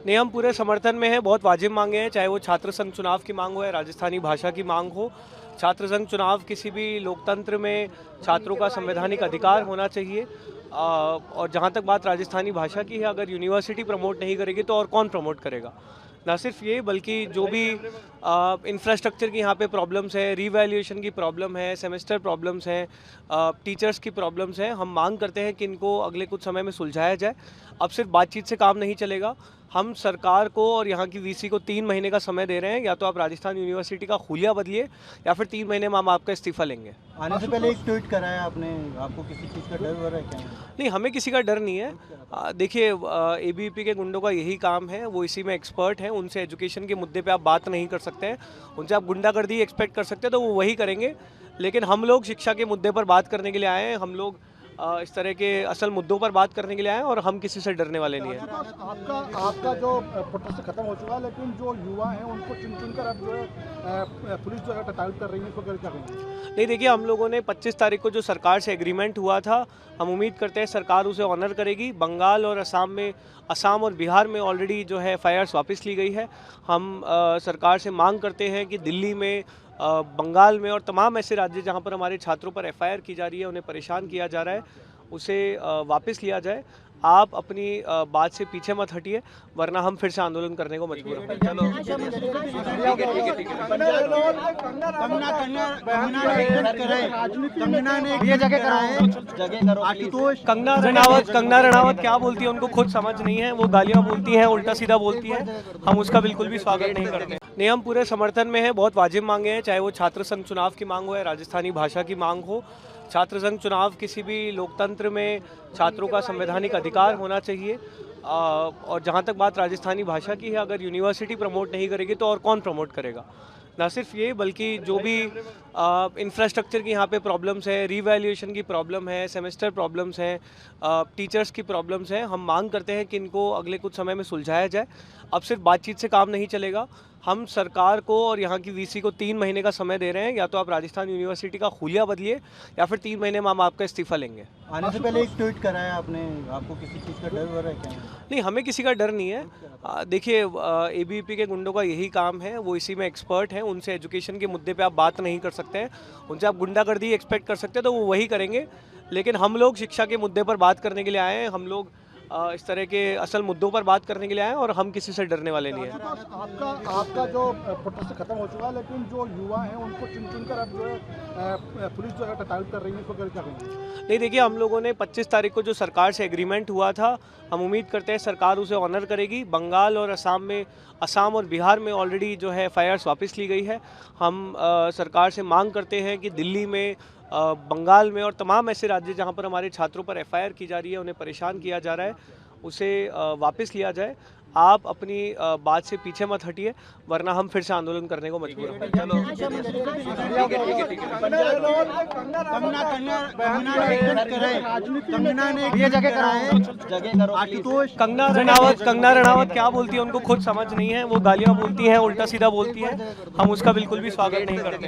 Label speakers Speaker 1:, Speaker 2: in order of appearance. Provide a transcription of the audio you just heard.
Speaker 1: नहीं, हम पूरे समर्थन में हैं। बहुत वाजिब मांगे हैं, चाहे वो छात्र संघ चुनाव की मांग हो या राजस्थानी भाषा की मांग हो। छात्र संघ चुनाव किसी भी लोकतंत्र में छात्रों का संवैधानिक अधिकार होना चाहिए। और जहाँ तक बात राजस्थानी भाषा की है, अगर यूनिवर्सिटी प्रमोट नहीं करेगी तो और कौन प्रमोट करेगा। ना सिर्फ ये, बल्कि जो भी इंफ्रास्ट्रक्चर की यहाँ पे प्रॉब्लम्स है, रीवैल्यूएशन की प्रॉब्लम है, सेमेस्टर प्रॉब्लम्स हैं, टीचर्स की प्रॉब्लम्स हैं, हम मांग करते हैं कि इनको अगले कुछ समय में सुलझाया जाए। अब सिर्फ बातचीत से काम नहीं चलेगा। हम सरकार को और यहाँ की वीसी को 3 महीने का समय दे रहे हैं। या तो आप राजस्थान यूनिवर्सिटी का हुलिया बदलिए या फिर 3 महीने में हम आपका इस्तीफा लेंगे।
Speaker 2: आने से पहले एक ट्वीट करा है आपने, आपको किसी चीज़ का डर हो रहा है क्या?
Speaker 1: नहीं, हमें किसी का डर नहीं है। देखिए, एबीवीपी के गुंडों का यही काम है, वो इसी में एक्सपर्ट हैं। उनसे एजुकेशन के मुद्दे पे आप बात नहीं कर सकते हैं, उनसे आप गुंडागर्दी एक्सपेक्ट कर सकते हैं, तो वो वही करेंगे। लेकिन हम लोग शिक्षा के मुद्दे पर बात करने के लिए आए हैं। हम लोग इस तरह के असल मुद्दों पर बात करने के लिए आए हैं और हम किसी से डरने वाले नहीं हैं।
Speaker 3: आपका जो प्रोटेस्ट खत्म हो चुका है, लेकिन जो युवा हैं उनको चुन कर अब जो है पुलिस जो है टारगेट कर रही है, इसको क्या कहेंगे?
Speaker 1: नहीं, देखिए, हम लोगों ने 25 तारीख को जो सरकार से एग्रीमेंट हुआ था, हम उम्मीद करते हैं सरकार उसे ऑनर करेगी। बंगाल और असम और बिहार में ऑलरेडी जो है एफआईआर्स वापस ली गई है। हम सरकार से मांग करते हैं कि दिल्ली में, बंगाल में और तमाम ऐसे राज्य जहां पर हमारे छात्रों पर एफआईआर की जा रही है, उन्हें परेशान किया जा रहा है, उसे वापस लिया जाए। आप अपनी बात से पीछे मत हटिए, वरना हम फिर से आंदोलन करने को मजबूर होंगे। कंगना रनावत क्या बोलती है उनको खुद समझ नहीं है। वो गालियां बोलती हैं, उल्टा सीधा बोलती हैं। हम उसका बिल्कुल भी स्वागत नहीं करते। नहीं, हम पूरे समर्थन में हैं। बहुत वाजिब मांगे हैं, चाहे वो छात्र संघ चुनाव की मांग हो या राजस्थानी भाषा की मांग हो। छात्र संघ चुनाव किसी भी लोकतंत्र में छात्रों का संवैधानिक अधिकार होना चाहिए। और जहाँ तक बात राजस्थानी भाषा की है, अगर यूनिवर्सिटी प्रमोट नहीं करेगी तो और कौन प्रमोट करेगा। ना सिर्फ ये, बल्कि जो भी इंफ्रास्ट्रक्चर की यहाँ पे प्रॉब्लम्स है, रीवैल्यूएशन की प्रॉब्लम है, सेमेस्टर प्रॉब्लम्स हैं, टीचर्स की प्रॉब्लम्स हैं, हम मांग करते हैं कि इनको अगले कुछ समय में सुलझाया जाए। अब सिर्फ बातचीत से काम नहीं चलेगा। हम सरकार को और यहाँ की वीसी को 3 महीने का समय दे रहे हैं। या तो आप राजस्थान यूनिवर्सिटी का हुलिया बदलिए या फिर 3 महीने में हम आपका इस्तीफा लेंगे।
Speaker 2: आने से पहले एक ट्वीट करा है आपने, आपको किसी चीज़ का डर हो रहा है क्या?
Speaker 1: नहीं, हमें किसी का डर नहीं है। देखिए, एबीवीपी के गुंडों का यही काम है, वो इसी में एक्सपर्ट हैं। उनसे एजुकेशन के मुद्दे पे आप बात नहीं कर सकते हैं, उनसे आप गुंडागर्दी एक्सपेक्ट कर सकते हैं, तो वो वही करेंगे। लेकिन हम लोग शिक्षा के मुद्दे पर बात करने के लिए आए हैं। हम लोग इस तरह के असल मुद्दों पर बात करने के लिए आए हैं और हम किसी से डरने वाले नहीं हैं।
Speaker 3: आपका जो प्रोटेस्ट खत्म हो चुका है, लेकिन जो युवा हैं उनको चुन कर अब जो है पुलिस जो है टारगेट कर रही है, इसको क्या कहेंगे?
Speaker 1: नहीं, देखिए, हम लोगों ने 25 तारीख को जो सरकार से एग्रीमेंट हुआ था, हम उम्मीद करते हैं सरकार उसे ऑनर करेगी। बंगाल और असम और बिहार में ऑलरेडी जो है एफआईआर्स वापस ली गई है। हम सरकार से मांग करते हैं कि दिल्ली में, बंगाल में और तमाम ऐसे राज्य जहां पर हमारे छात्रों पर एफआईआर की जा रही है, उन्हें परेशान किया जा रहा है, उसे वापस लिया जाए। आप अपनी बात से पीछे मत हटिए, वरना हम फिर से आंदोलन करने को मजबूर होंगे। कंगना रनावत क्या बोलती है उनको खुद समझ नहीं है। वो गालियां बोलती हैं, उल्टा सीधा बोलती हैं। हम उसका बिल्कुल भी स्वागत नहीं करते।